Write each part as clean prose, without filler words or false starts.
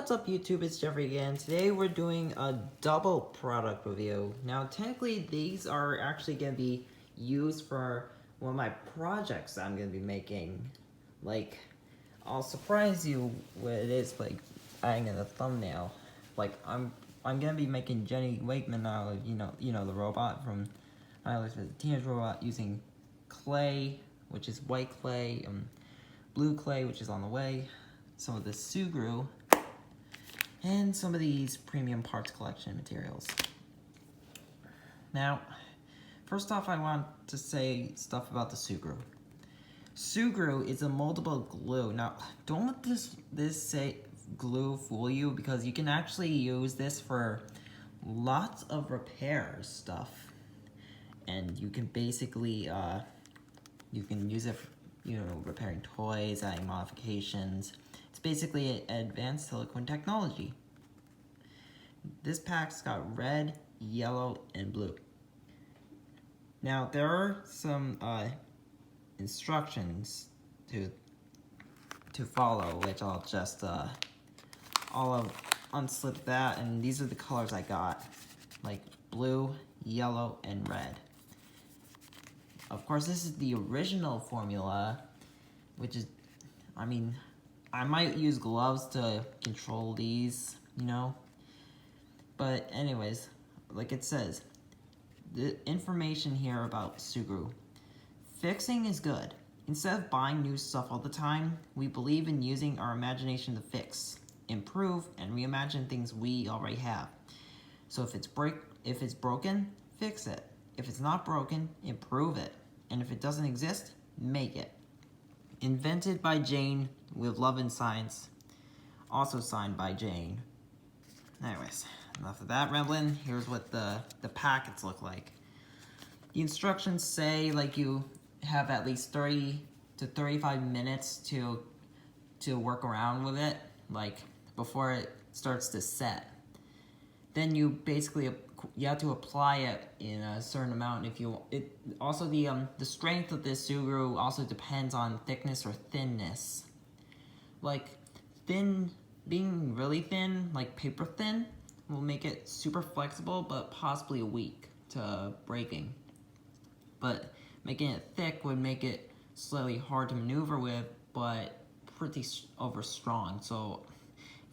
What's up YouTube, it's Jeffrey again. Today we're doing a double product review. Now technically these are actually going to be used for one of my projects that I'm going to be making. Like, I'll surprise you what it is, like adding in the thumbnail. Like I'm going to be making Jenny Wakeman out of, you know the robot from I Live as a Teenage Robot, using clay, which is white clay, blue clay, which is on the way, some of the Sugru, and some of these premium parts collection materials. Now, first off, I want to say stuff about the Sugru. Sugru is a moldable glue. Now, don't let this say glue fool you, because you can actually use this for lots of repair stuff. And you can basically, you can use it for, repairing toys, adding modifications. It's basically advanced silicone technology. This pack's got red, yellow, and blue. Now, there are some instructions to follow, which I'll just unslip that, and these are the colors I got, like blue, yellow, and red. Of course, this is the original formula, which is, I might use gloves to control these, But anyways, like it says, the information here about Sugru. Fixing is good. Instead of buying new stuff all the time, we believe in using our imagination to fix, improve, and reimagine things we already have. So if it's broken, fix it. If it's not broken, improve it. And if it doesn't exist, make it. Invented by Jane, with love and science. Also signed by Jane. Anyways, enough of that rambling. Here's what the packets look like. The instructions say, like, you have at least 30 to 35 minutes to work around with it, like, before it starts to set. Then you basically, you have to apply it in a certain amount. Also the strength of this Sugru also depends on thickness or thinness. Like, being really thin, like paper thin, will make it super flexible, but possibly weak to breaking. But making it thick would make it slightly hard to maneuver with, but pretty over strong. So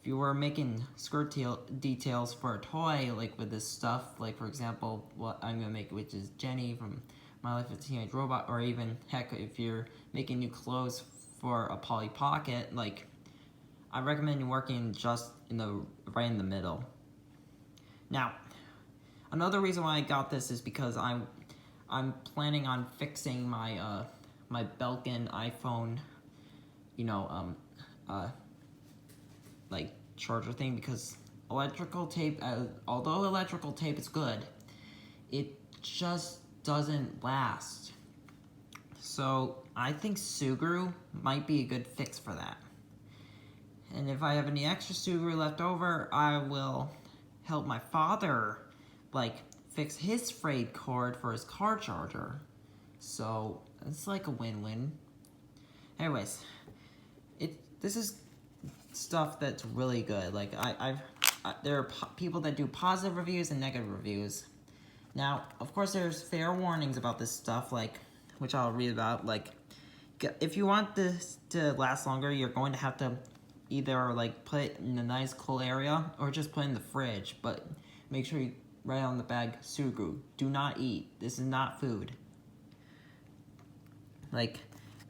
if you were making skirt details for a toy, like with this stuff, like for example, what I'm gonna make, which is Jenny from My Life as a Teenage Robot, or even, heck, if you're making new clothes for a Polly Pocket, like, I recommend you working just right in the middle. Now, another reason why I got this is because I'm planning on fixing my my Belkin iPhone, like charger thing, because electrical tape, although electrical tape is good, it just doesn't last. So I think Sugru might be a good fix for that. And if I have any extra Sugru left over, I will help my father, like, fix his frayed cord for his car charger. So it's like a win-win. Anyways, this is stuff that's really good. Like, there are people that do positive reviews and negative reviews. Now, of course, there's fair warnings about this stuff, like, which I'll read about. Like, if you want this to last longer, you're going to have to either, like, put it in a nice cool area or just put it in the fridge. But make sure you write on the bag, Sugru, do not eat. This is not food. Like,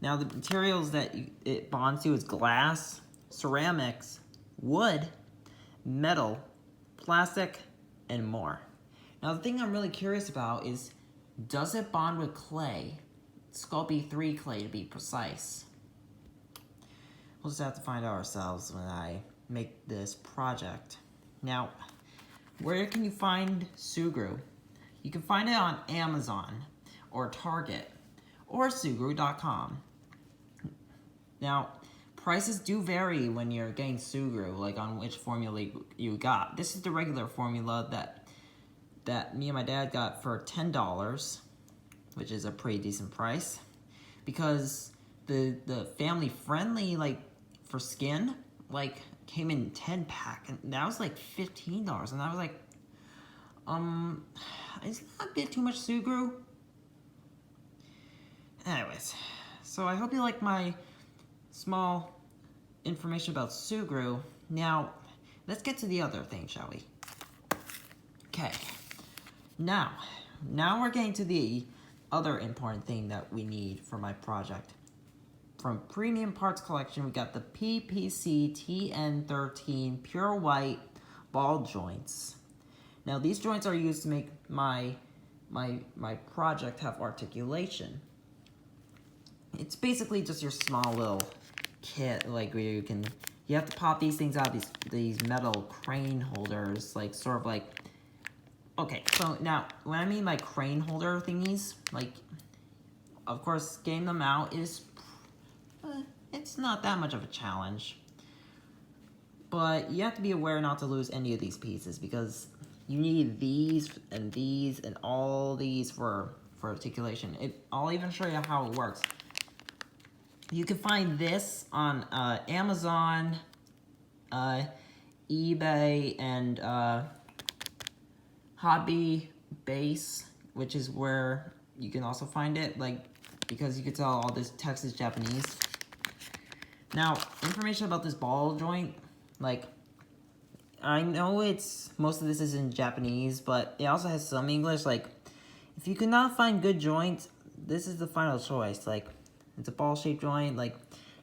now the materials that it bonds to is glass, ceramics, wood, metal, plastic, and more. Now the thing I'm really curious about is, does it bond with clay? Sculpey 3 clay to be precise. We'll just have to find out ourselves when I make this project. Now, where can you find Sugru? You can find it on Amazon, or Target, or Sugru.com. Now, prices do vary when you're getting Sugru, like on which formula you got. This is the regular formula that me and my dad got for $10, which is a pretty decent price. Because the family friendly, like, for skin, like, came in 10-pack, and that was like $15, and I was like, is that a bit too much Sugru? Anyways, so I hope you like my small information about Sugru. Now, let's get to the other thing, shall we? Okay, now we're getting to the other important thing that we need for my project. From Premium Parts Collection, we got the PPC TN13 Pure White Ball Joints. Now, these joints are used to make my project have articulation. It's basically just your small little kit, like where you have to pop these things out, these metal crane holders, like sort of like. Okay, so now when I mean by crane holder thingies, like, of course, getting them out is it's not that much of a challenge. But you have to be aware not to lose any of these pieces, because you need these and all these for articulation. I'll even show you how it works. You can find this on Amazon, eBay, and Hobby Base, which is where you can also find it, like, because you can tell all this text is Japanese. Now, information about this ball joint, like, I know most of this is in Japanese, but it also has some English. Like, if you cannot find good joints, this is the final choice. Like, it's a ball-shaped joint. Like,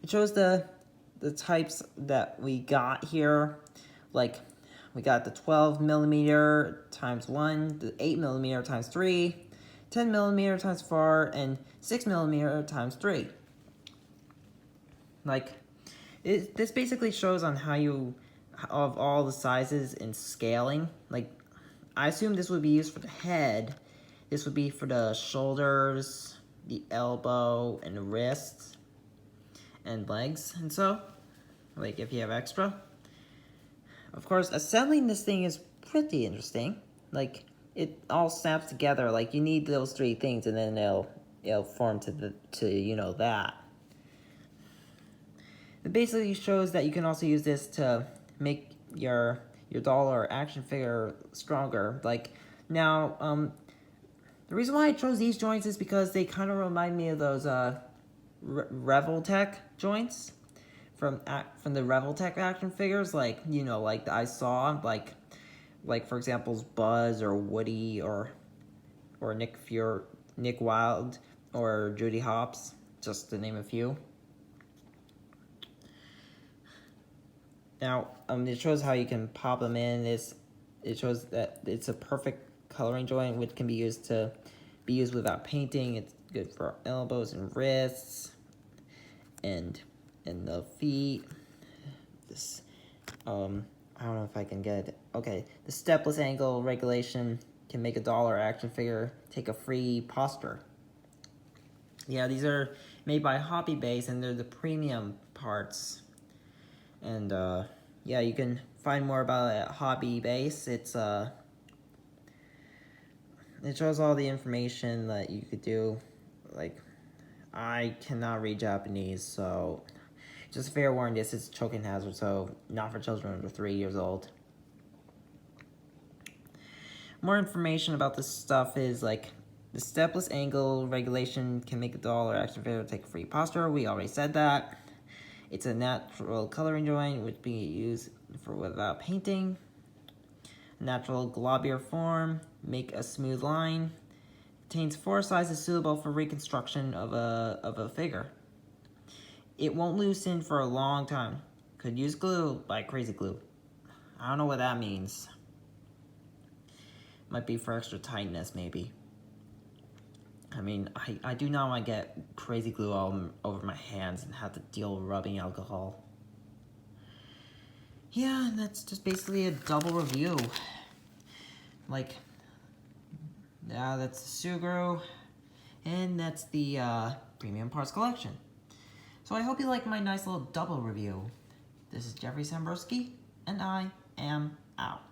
it shows the types that we got here. Like, we got the 12mm times 1, the 8mm times 3, 10mm times 4, and 6mm times 3. Like, this basically shows on how of all the sizes and scaling. Like, I assume this would be used for the head. This would be for the shoulders, the elbow, and the wrists, and legs, and so, like, if you have extra. Of course, assembling this thing is pretty interesting. Like, it all snaps together. Like, you need those three things, and then it'll form to you know that. It basically shows that you can also use this to make your doll or action figure stronger. Like, now, the reason why I chose these joints is because they kind of remind me of those Revoltech joints from the Revoltech action figures, like, you know, like I saw, like for example, Buzz or Woody or Nick Wilde or Judy Hopps, just to name a few. Now, it shows how you can pop them in. It shows that it's a perfect coloring joint, which can be used without painting. It's good for elbows and wrists, and the feet. This, I don't know if I can get it. Okay, the stepless angle regulation can make a doll or action figure take a free posture. Yeah, these are made by Hobby Base, and they're the premium parts. And, yeah, you can find more about it at Hobby Base. It shows all the information that you could do. Like, I cannot read Japanese, so just fair warning, this is choking hazard, so not for children under 3 years old. More information about this stuff is, like, the stepless angle regulation can make a doll or action figure take a free posture. We already said that. It's a natural coloring joint, which can be used for without painting. Natural globular form, make a smooth line. Contains 4 sizes suitable for reconstruction of a figure. It won't loosen for a long time. Could use glue, by crazy glue. I don't know what that means. Might be for extra tightness, maybe. I mean, I do not want to get crazy glue all over my hands and have to deal with rubbing alcohol. Yeah, and that's just basically a double review. Like, yeah, that's the Sugru, and that's the Premium Parts Collection. So I hope you like my nice little double review. This is Jeffrey Sambrowski, and I am out.